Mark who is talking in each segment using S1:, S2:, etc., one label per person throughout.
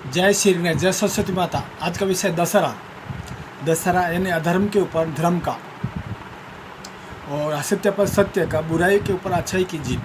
S1: जय श्री गणेश, जय सरस्वती माता। आज का विषय दशहरा। दशहरा यानी अधर्म के ऊपर धर्म का और असत्य पर सत्य का, बुराई के ऊपर अच्छाई की जीत।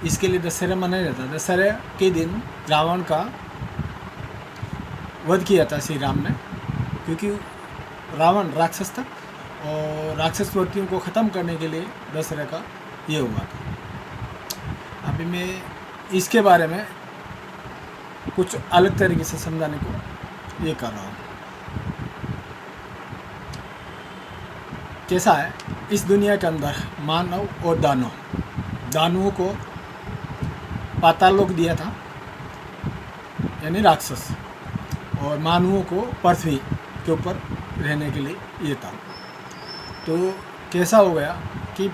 S1: इसके लिए दशहरा मनाया जाता है। दशहरे के दिन रावण का वध किया था श्री राम ने, क्योंकि रावण राक्षस था और राक्षस वृत्तियों को ख़त्म करने के लिए दशहरा का ये हुआ था। अभी मैं इसके बारे में कुछ अलग तरीके से समझाने को ये कर रहा हूँ। कैसा है इस दुनिया के अंदर मानव और दानवों को पाताल लोक दिया था यानी राक्षस, और मानवों को पृथ्वी के ऊपर रहने के लिए ये था। तो कैसा हो गया कि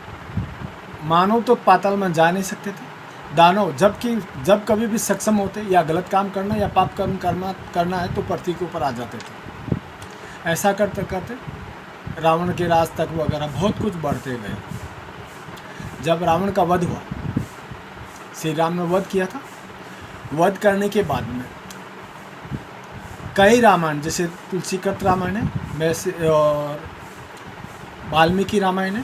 S1: मानव तो पाताल में जा नहीं सकते थे, दानव जब कभी भी सक्षम होते या गलत काम करना या पाप कर्म करना है तो पृथ्वी के ऊपर आ जाते थे। ऐसा करते करते रावण के राज तक वगैरह बहुत कुछ बढ़ते गए। जब रावण का वध हुआ, श्री राम ने वध किया था। वध करने के बाद में कई रामायण, जैसे तुलसीकृत रामायण है, वैसे और वाल्मीकि रामायण है,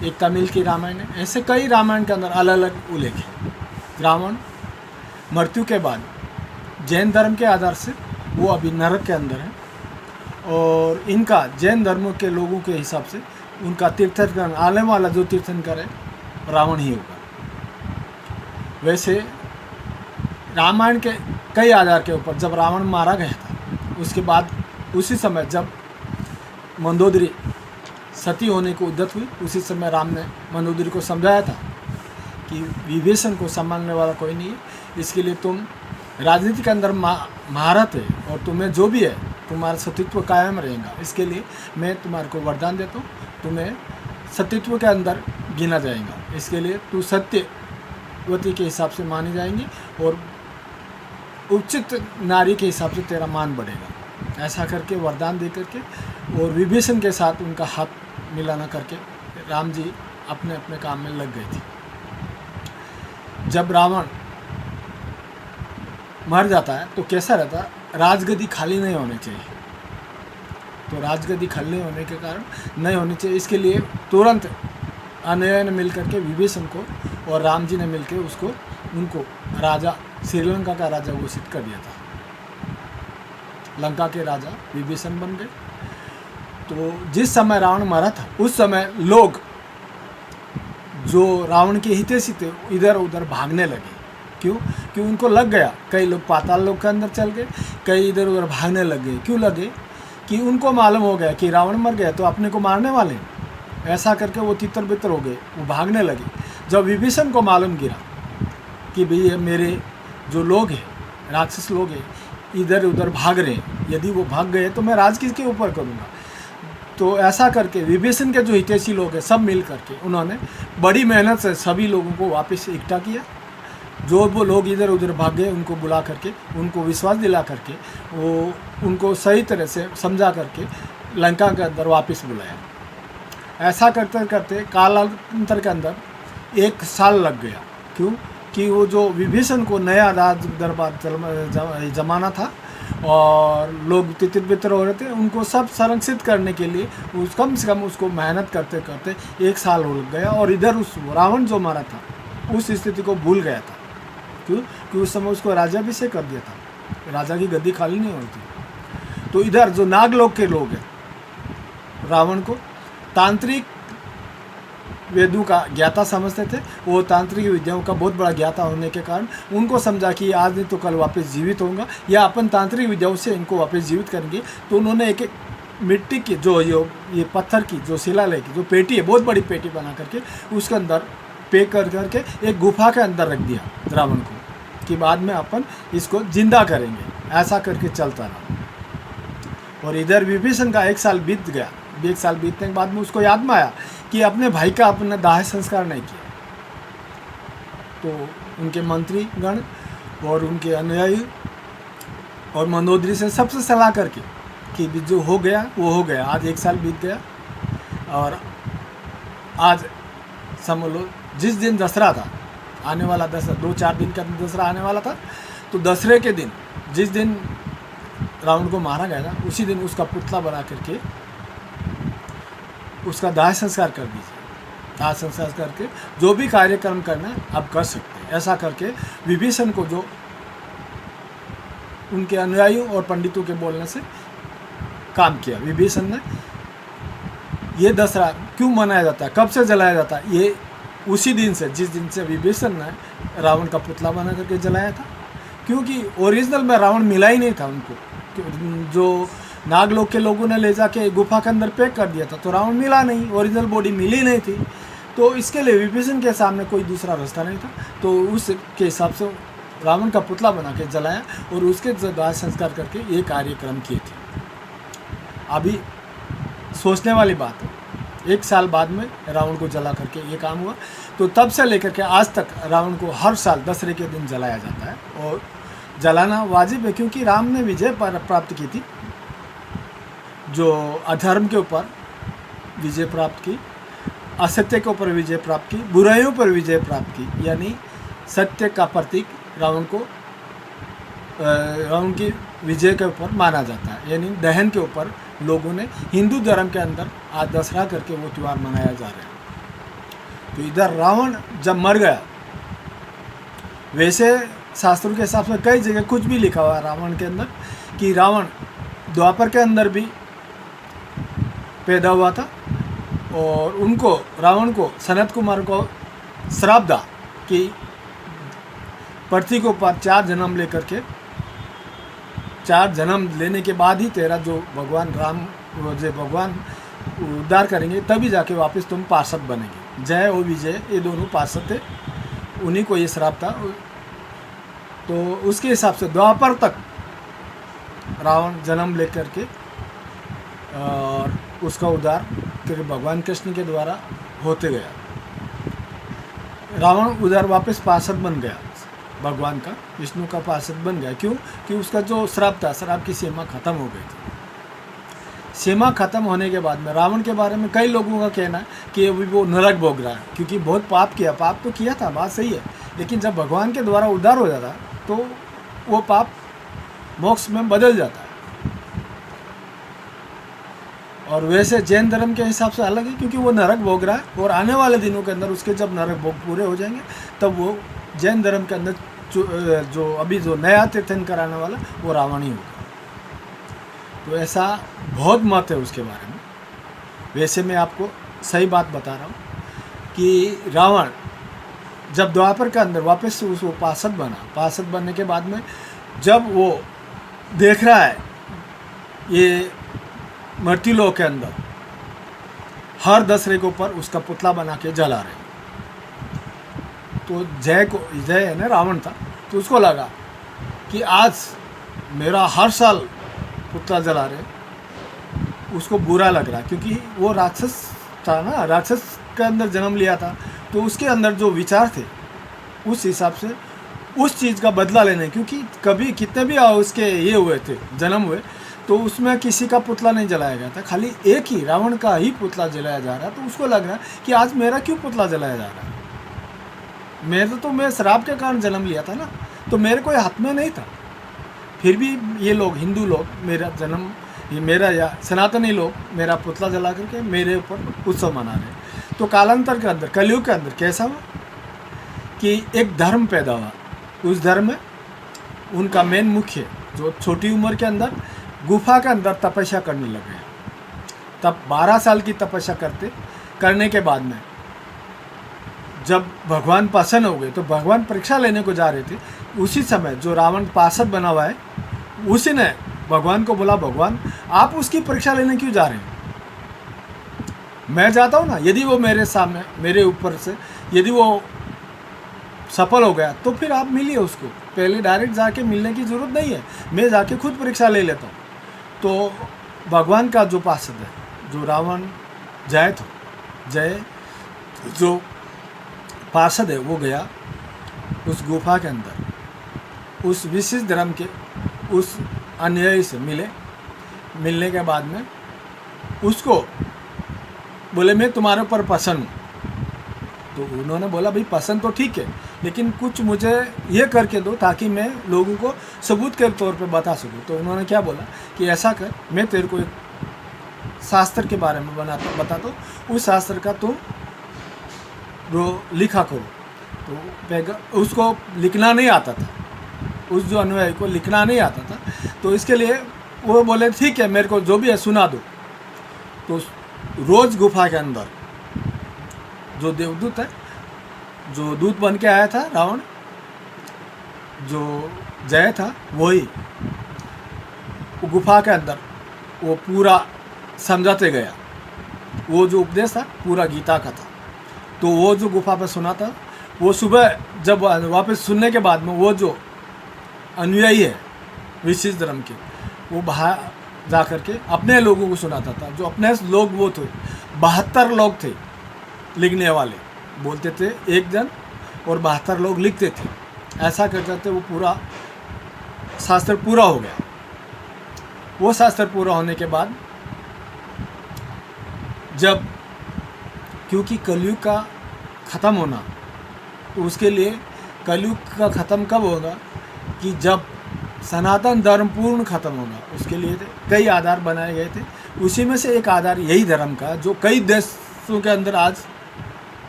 S1: एक तमिल की रामायण है, ऐसे कई रामायण के अंदर अलग अलग उल्लेख है। रावण मृत्यु के बाद जैन धर्म के आधार से वो अभी नरक के अंदर है, और इनका जैन धर्म के लोगों के हिसाब से उनका तीर्थंकर आने वाला जो तीर्थंकर है रावण ही होगा। वैसे रामायण के कई आधार के ऊपर जब रावण मारा गया था, उसके बाद उसी समय जब मंदोदरी सती होने को उद्यत हुई, उसी समय राम ने मंदोदरी को समझाया था कि विभीषण को संभालने वाला कोई नहीं है, इसके लिए तुम राजनीति के अंदर महारत है और तुम्हें जो भी है तुम्हारा सतीत्व कायम रहेगा। इसके लिए मैं तुम्हारे को वरदान देता हूँ, तुम्हें सतीत्व के अंदर गिना जाएगा। इसके लिए तू सत्यवती के हिसाब से मानी जाएंगी और उचित नारी के हिसाब से तेरा मान बढ़ेगा। ऐसा करके वरदान दे करके और विभीषण के साथ उनका हाथ मिलाना करके राम जी अपने अपने काम में लग गए थे। जब रावण मर जाता है तो कैसा रहता है, राजगद्दी खाली नहीं होनी चाहिए। तो राजगद्दी खाली होने के कारण नहीं होनी चाहिए, इसके लिए तुरंत अन्वय ने मिल करके विभीषण को और राम जी ने मिलकर उनको राजा, श्रीलंका का राजा घोषित कर दिया था। लंका के राजा विभीषण बन गए। तो जिस समय रावण मरा था उस समय लोग जो रावण के हितैषी थे इधर उधर भागने लगे। क्यों? क्यों उनको लग गया, कई लोग पाताल लोक के अंदर चल गए, कई इधर उधर भागने लगे। क्यों लगे? कि उनको मालूम हो गया कि रावण मर गया तो अपने को मारने वाले। ऐसा करके वो तितर बितर हो गए, वो भागने लगे। जब विभीषण को मालूम गिरा कि भाई ये मेरे जो लोग हैं, राक्षस लोग हैं, इधर उधर भाग रहे हैं, यदि वो भाग गए तो मैं राज किसके ऊपर करूँगा। तो ऐसा करके विभीषण के जो हितैषी लोग हैं सब मिल करके उन्होंने बड़ी मेहनत से सभी लोगों को वापस इकट्ठा किया। जो वो लोग इधर उधर भाग गए उनको बुला करके, उनको विश्वास दिला करके, वो उनको सही तरह से समझा करके लंका के अंदर वापस बुलाया। ऐसा करते करते कालांतर के अंदर 1 साल लग गया। क्यों? कि वो जो विभीषण को नया राज दरबार जमाना था और लोग तितर बितर हो रहे थे, उनको सब संरक्षित करने के लिए कम से कम उसको मेहनत करते करते 1 साल हो गया। और इधर उस रावण जो मारा था उस स्थिति को भूल गया था। क्यों? कि उस समय उसको राज्याभिषेक कर दिया था, राजा की गद्दी खाली नहीं होती थी। तो इधर जो नागलोक के लोग हैं रावण को तांत्रिक वेदों का ज्ञाता समझते थे। वो तांत्रिक विद्याओं का बहुत बड़ा ज्ञाता होने के कारण उनको समझा कि आज नहीं तो कल वापस जीवित होगा या अपन तांत्रिक विद्याओं से इनको वापस जीवित करेंगे। तो उन्होंने एक मिट्टी की जो ये पत्थर की जो शिलालेख की जो पेटी है, बहुत बड़ी पेटी बना करके उसके अंदर पैक कर करके एक गुफा के अंदर रख दिया रावण को, कि बाद में अपन इसको जिंदा करेंगे। ऐसा करके चलता रहा। और इधर विभीषण का 1 साल बीत गया। 1 साल बीतने के बाद में उसको याद में आया कि अपने भाई का अपना दाह संस्कार नहीं किया। तो उनके मंत्रीगण और उनके अनुयायी और मंदोदरी से सबसे सलाह करके कि जो हो गया वो हो गया। आज 1 साल बीत गया और आज समझ लो जिस दिन दशहरा था आने वाला दसरा, 2-4 दिन का दसरा आने वाला था। तो दसरे के दिन, जिस दिन रावण को मारा गया था, उसी दिन उसका पुतला बना करके उसका दाह संस्कार कर दीजिए। दाह संस्कार करके जो भी कार्यक्रम करना है आप कर सकते हैं। ऐसा करके विभीषण को, जो उनके अनुयायियों और पंडितों के बोलने से काम किया, विभीषण ने ये दसरा क्यों मनाया जाता है, कब से जलाया जाता है, ये उसी दिन से, जिस दिन से विभीषण ने रावण का पुतला बना करके जलाया था। क्योंकि ओरिजिनल में रावण मिला ही नहीं था उनको, जो नागलोक के लोगों ने ले जाके गुफा के अंदर पैक कर दिया था, तो रावण मिला नहीं, ओरिजिनल बॉडी मिली नहीं थी। तो इसके लिए विभीषण के सामने कोई दूसरा रास्ता नहीं था, तो उसके हिसाब से रावण का पुतला बना के जलाया और उसके दाह संस्कार करके ये कार्यक्रम किए थे। अभी सोचने वाली बात है, 1 साल बाद में रावण को जला करके ये काम हुआ। तो तब से लेकर के आज तक रावण को हर साल दसरे के दिन जलाया जाता है, और जलाना वाजिब है, क्योंकि राम ने विजय प्राप्त की थी, जो अधर्म के ऊपर विजय प्राप्त की, असत्य के ऊपर विजय प्राप्त की, बुराइयों पर विजय प्राप्त की। यानी सत्य का प्रतीक रावण को, रावण की विजय के ऊपर माना जाता है। यानी दहन के ऊपर लोगों ने हिंदू धर्म के अंदर आज दशहरा करके वो त्यौहार मनाया जा रहा है। तो इधर रावण जब मर गया, वैसे शास्त्रों के हिसाब से कई जगह कुछ भी लिखा हुआ है रावण के अंदर कि रावण द्वापर के अंदर भी पैदा हुआ था, और उनको, रावण को, सनत कुमार को श्राप दा कि पृथ्वी के ऊपर 4 जन्म लेकर के, 4 जन्म लेने के बाद ही तेरा जो भगवान राम, जो भगवान उद्धार करेंगे, तभी जाके वापस तुम पार्षद बनेंगे। जय और विजय ये दोनों पार्षद थे, उन्हीं को ये श्राप था। तो उसके हिसाब से द्वापर तक रावण जन्म लेकर के और उसका उद्धार क्योंकि भगवान कृष्ण के द्वारा होते गया। रावण उधर वापस पार्षद बन गया, भगवान का, विष्णु का पार्षद बन गया। क्यों? कि उसका जो श्राप था, श्राप की सीमा खत्म हो गई थी। सीमा खत्म होने के बाद में रावण के बारे में कई लोगों का कहना है कि अभी वो नरक भोग रहा है, क्योंकि बहुत पाप किया। पाप तो किया था, बात सही है, लेकिन जब भगवान के द्वारा उद्धार हो जाता तो वो पाप मोक्ष में बदल जाता है। और वैसे जैन धर्म के हिसाब से अलग है, क्योंकि वो नरक भोग रहा है, और आने वाले दिनों के अंदर उसके जब नरक भोग पूरे हो जाएंगे, तब वो जैन धर्म के अंदर जो अभी जो नया तीर्थंकर आने वाला, वो रावण ही होगा। तो ऐसा बहुत मत है उसके बारे में। वैसे मैं आपको सही बात बता रहा हूँ कि रावण जब द्वापर के अंदर वापस से उसको पार्षद बना, पार्षद बनने के बाद में जब वो देख रहा है ये मृत्युलोक के अंदर हर दसरे के ऊपर उसका पुतला बना के जला रहे, तो जय है ना, रावण था, तो उसको लगा कि आज मेरा हर साल पुतला जला रहे। उसको बुरा लग रहा, क्योंकि वो राक्षस था ना, राक्षस के अंदर जन्म लिया था, तो उसके अंदर जो विचार थे उस हिसाब से उस चीज़ का बदला लेने, क्योंकि कभी कितने भी उसके ये हुए थे, जन्म हुए, तो उसमें किसी का पुतला नहीं जलाया गया था, खाली एक ही रावण का ही पुतला जलाया जा रहा। तो उसको लग रहा कि आज मेरा क्यों पुतला जलाया जा रहा है, मैं श्राप के कारण जन्म लिया था ना, तो मेरे कोई हाथ में नहीं था। फिर भी ये लोग, हिंदू लोग, मेरा जन्म, ये मेरा या सनातनी लोग मेरा पुतला जला करके मेरे ऊपर उत्सव मना रहे। तो कालांतर के अंदर, कलयुग के अंदर कैसा हुआ कि एक धर्म पैदा हुआ। उस धर्म में उनका मेन मुख्य, जो छोटी उम्र के अंदर गुफा के अंदर तपस्या करने लगे। तब 12 साल की तपस्या करने के बाद में जब भगवान प्रसन्न हो गए, तो भगवान परीक्षा लेने को जा रहे थे। उसी समय जो रावण पार्षद बना हुआ है, उसी ने भगवान को बोला, भगवान आप उसकी परीक्षा लेने क्यों जा रहे हैं? मैं जाता हूँ ना, यदि वो मेरे सामने, मेरे ऊपर से यदि वो सफल हो गया, तो फिर आप मिलिए उसको। पहले डायरेक्ट जाके मिलने की ज़रूरत नहीं है, मैं जाके खुद परीक्षा ले लेता हूँ। तो भगवान का जो पार्षद है, जो रावण जय जो पार्षद है, वो गया उस गुफा के अंदर, उस विशिष्ट धर्म के उस अनुयायी से मिलने के बाद में उसको बोले, मैं तुम्हारे ऊपर पसंद हूँ। तो उन्होंने बोला, भाई पसंद तो ठीक है, लेकिन कुछ मुझे ये करके दो ताकि मैं लोगों को सबूत के तौर पे बता सकूं। तो उन्होंने क्या बोला कि ऐसा कर, मैं तेरे को एक शास्त्र के बारे में बता दो, उस शास्त्र का तुम लिखा करो। तो उसको लिखना नहीं आता था, उस जो अनुयायी को लिखना नहीं आता था, तो इसके लिए वो बोले ठीक है, मेरे को जो भी है सुना दो। तो रोज गुफा के अंदर जो देवदूत है, जो दूत बन के आया था रावण, जो जय था, वही वो गुफा के अंदर वो पूरा समझाते गया। वो जो उपदेश था पूरा गीता का था। तो वो जो गुफा पर सुना था, वो सुबह जब वापस सुनने के बाद में वो जो अनुयायी है विशेष धर्म के, वो बाहर जा कर के अपने लोगों को सुनाता था। जो अपने लोग वो थे 72 लोग थे लिखने वाले, बोलते थे एक जन, और 72 लोग लिखते थे। ऐसा करते थे, वो पूरा शास्त्र पूरा हो गया। वो शास्त्र पूरा होने के बाद जब, क्योंकि कलयुग का ख़त्म होना, तो उसके लिए कलयुग का ख़त्म कब होगा कि जब सनातन धर्म पूर्ण ख़त्म होगा। उसके लिए कई आधार बनाए गए थे, उसी में से एक आधार यही धर्म का, जो कई देशों के अंदर आज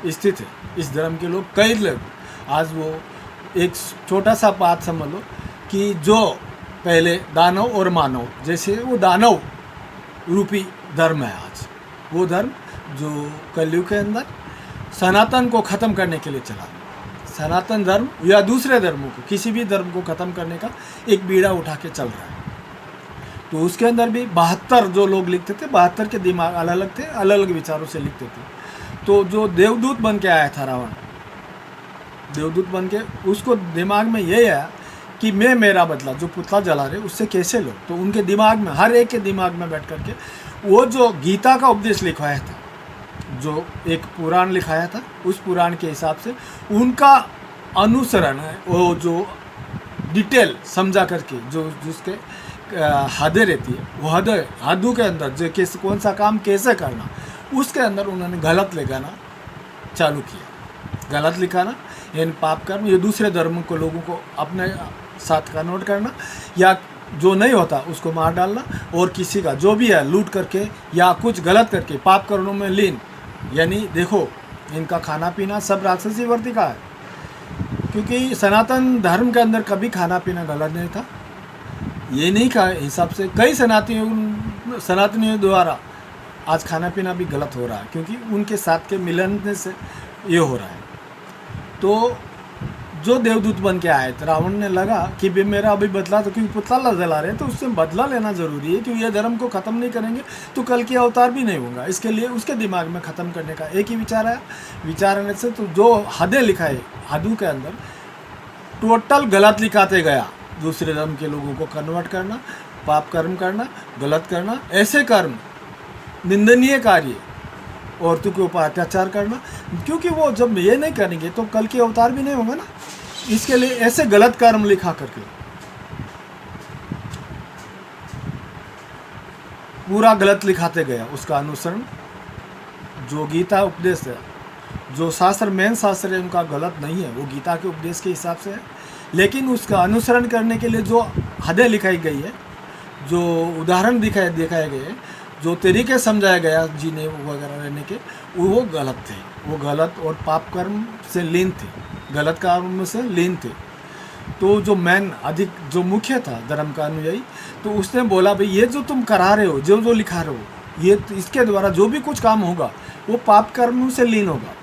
S1: स्थित है। इस धर्म के लोग कई लोग आज, वो एक छोटा सा बात समझ लो कि जो पहले दानव और मानव, जैसे वो दानव रूपी धर्म है आज, वो धर्म जो कलयुग के अंदर सनातन को ख़त्म करने के लिए चला। सनातन धर्म या दूसरे धर्मों को, किसी भी धर्म को ख़त्म करने का एक बीड़ा उठा के चल रहा है। तो उसके अंदर भी 72 जो लोग लिखते थे, 72 के दिमाग अलग अलग थे, अलग अलग विचारों से लिखते थे। तो जो देवदूत बन के आया था रावण, देवदूत बन के, उसको दिमाग में यही आया कि मैं मेरा बदला, जो पुतला जला रहे उससे कैसे लो। तो उनके दिमाग में, हर एक के दिमाग में बैठ करके वो जो गीता का उपदेश लिखवाया था, जो एक पुराण लिखाया था, उस पुराण के हिसाब से उनका अनुसरण है। वो जो डिटेल समझा करके, जो जिसके हदें रहती है, वो हदों के अंदर जो कैसे कौन सा काम कैसे करना, उसके अंदर उन्होंने गलत लिखाना चालू किया। गलत लिखाना यानी पाप कर्म, ये दूसरे धर्म को लोगों को अपने साथ कन्वर्ट करना, या जो नहीं होता उसको मार डालना, और किसी का जो भी है लूट करके या कुछ गलत करके पाप कर्मों में लीन। यानी देखो, इनका खाना पीना सब राक्षसी वर्ती का है, क्योंकि सनातन धर्म के अंदर कभी खाना पीना गलत नहीं था। ये नहीं का हिसाब से कई सनातनियों द्वारा आज खाना पीना भी गलत हो रहा है, क्योंकि उनके साथ के मिलन से ये हो रहा है। तो जो देवदूत बन के आए थे, रावण ने लगा कि भी मेरा अभी बदला, तो क्योंकि पुतला जला रहे हैं तो उससे बदला लेना ज़रूरी है, क्योंकि ये धर्म को ख़त्म नहीं करेंगे तो कल की अवतार भी नहीं होगा। इसके लिए उसके दिमाग में ख़त्म करने का एक ही विचार आया। विचार आने से तो जो हदें लिखाए, हदों के अंदर टोटल गलत लिखाते गया। दूसरे धर्म के लोगों को कन्वर्ट करना, पाप कर्म करना, गलत करना, ऐसे कर्म निंदनीय कार्य, औरतों के ऊपर अत्याचार करना, क्योंकि वो जब ये नहीं करेंगे तो कल की अवतार भी नहीं होगा ना। इसके लिए ऐसे गलत कर्म लिखा करके पूरा गलत लिखाते गया। उसका अनुसरण, जो गीता उपदेश है, जो शास्त्र मेन शास्त्र है, उनका गलत नहीं है, वो गीता के उपदेश के हिसाब से है। लेकिन उसका अनुसरण करने के लिए जो हदें लिखाई गई है, जो उदाहरण दिखाए गए, जो तरीके समझाया गया जीने वगैरह रहने के, वो गलत थे। वो गलत और पाप कर्म से लीन थे, गलत कर्म से लीन थे। तो जो मैन अधिक जो मुख्य था धर्म का अनुयायी, तो उसने बोला भाई ये जो तुम करा रहे हो, जो लिखा रहे हो, ये इसके द्वारा जो भी कुछ काम होगा वो पाप कर्म से लीन होगा।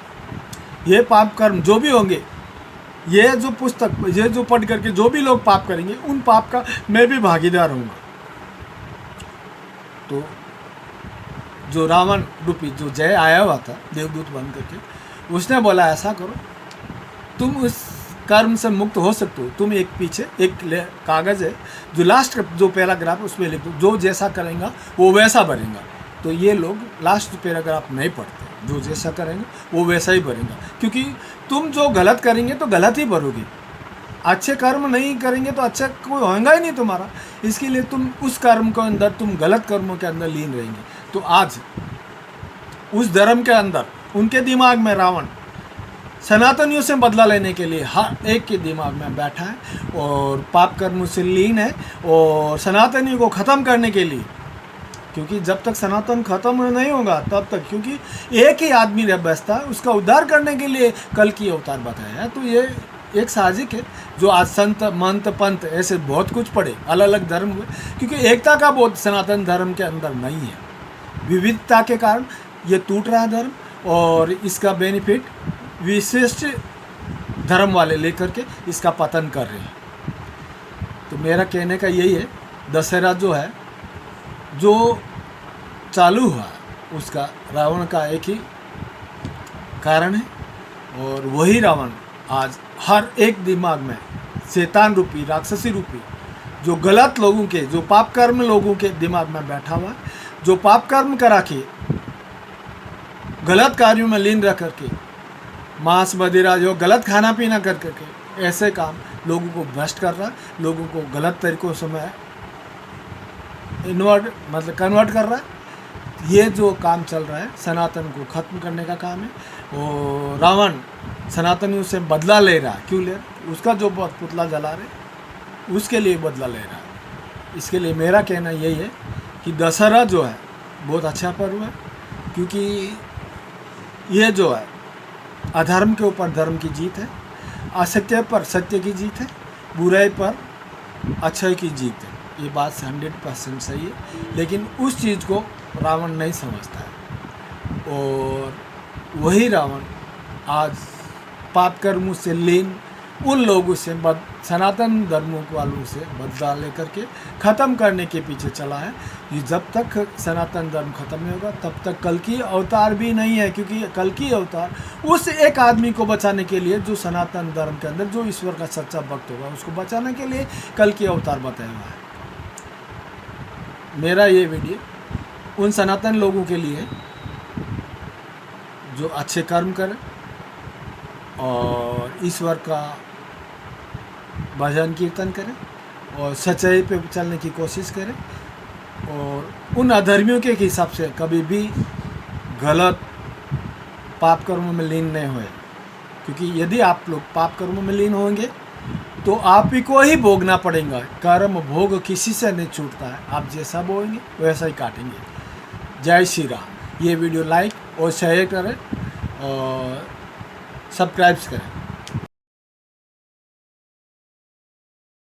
S1: ये पाप कर्म जो भी होंगे, ये जो पुस्तक, ये जो पढ़ करके जो भी लोग पाप करेंगे, उन पाप का मैं भी भागीदार हूँगा। तो जो रावण रूपी जो जय आया हुआ था देवदूत बन करके, उसने बोला ऐसा करो, तुम उस कर्म से मुक्त हो सकते हो। तुम एक पीछे एक कागज़ है, जो लास्ट जो पैराग्राफ उसमें लिख दो, जो जैसा करेगा वो वैसा भरेगा। तो ये लोग लास्ट पैराग्राफ नहीं पढ़ते, जो जैसा करेंगे वो वैसा ही भरेगा, क्योंकि तुम जो गलत करेंगे तो गलत ही भरोगे, अच्छे कर्म नहीं करेंगे तो अच्छा कोई होगा ही नहीं तुम्हारा। इसके लिए तुम उस कर्म के अंदर, तुम गलत कर्मों के अंदर लीन रहेंगे। तो आज उस धर्म के अंदर उनके दिमाग में रावण सनातनियों से बदला लेने के लिए हर एक के दिमाग में बैठा है और पाप कर्म से लीन है और सनातनियों को ख़त्म करने के लिए, क्योंकि जब तक सनातन खत्म नहीं होगा तब तक, क्योंकि एक ही आदमी रह बसता है, उसका उद्धार करने के लिए कल की अवतार बताया है। तो ये एक साजिक है जो आज संत मंत पंथ ऐसे बहुत कुछ पड़े, अलग अलग धर्म हुए, क्योंकि एकता का बोध सनातन धर्म के अंदर नहीं है। विविधता के कारण ये टूट रहा है धर्म, और इसका बेनिफिट विशिष्ट धर्म वाले लेकर के इसका पतन कर रहे हैं। तो मेरा कहने का यही है, दशहरा जो है जो चालू हुआ उसका रावण का एक ही कारण है, और वही रावण आज हर एक दिमाग में शैतान रूपी राक्षसी रूपी जो गलत लोगों के, जो पाप कर्म लोगों के दिमाग में बैठा हुआ है, जो पाप कर्म करा के गलत कार्यों में लीन रह करके मांस मदिरा जो गलत खाना पीना कर करके ऐसे काम लोगों को भ्रष्ट कर रहा है, लोगों को गलत तरीक़ों से कन्वर्ट कर रहा है। ये जो काम चल रहा है सनातन को ख़त्म करने का काम है, और रावण सनातनियों से बदला ले रहा है। क्यों ले रहा है? उसका जो पुतला जला रहे उसके लिए बदला ले रहा है। इसके लिए मेरा कहना यही है कि दशहरा जो है बहुत अच्छा पर्व है, क्योंकि ये जो है अधर्म के ऊपर धर्म की जीत है, असत्य पर सत्य की जीत है, बुराई पर अच्छाई की जीत है। ये बात 100% सही है, लेकिन उस चीज़ को रावण नहीं समझता है, और वही रावण आज पाप कर्मों से लीन उन लोगों से सनातन धर्मों वालों से बदला लेकर के ख़त्म करने के पीछे चला है। ये जब तक सनातन धर्म ख़त्म नहीं होगा तब तक कल की अवतार भी नहीं है, क्योंकि कल की अवतार उस एक आदमी को बचाने के लिए जो सनातन धर्म के अंदर जो ईश्वर का सच्चा भक्त होगा उसको बचाने के लिए कल की अवतार बताया हुआ है। मेरा ये वीडियो उन सनातन लोगों के लिए जो अच्छे कर्म करें और ईश्वर का भजन कीर्तन करें और सच्चाई पे चलने की कोशिश करें, और उन अधर्मियों के हिसाब से कभी भी गलत पाप कर्मों में लीन नहीं होए, क्योंकि यदि आप लोग पाप कर्मों में लीन होंगे तो आप ही को ही भोगना पड़ेगा। कर्म भोग किसी से नहीं छूटता है, आप जैसा बोएंगे वैसा ही काटेंगे। जय श्री राम। ये वीडियो लाइक और शेयर करें और सब्सक्राइब करें।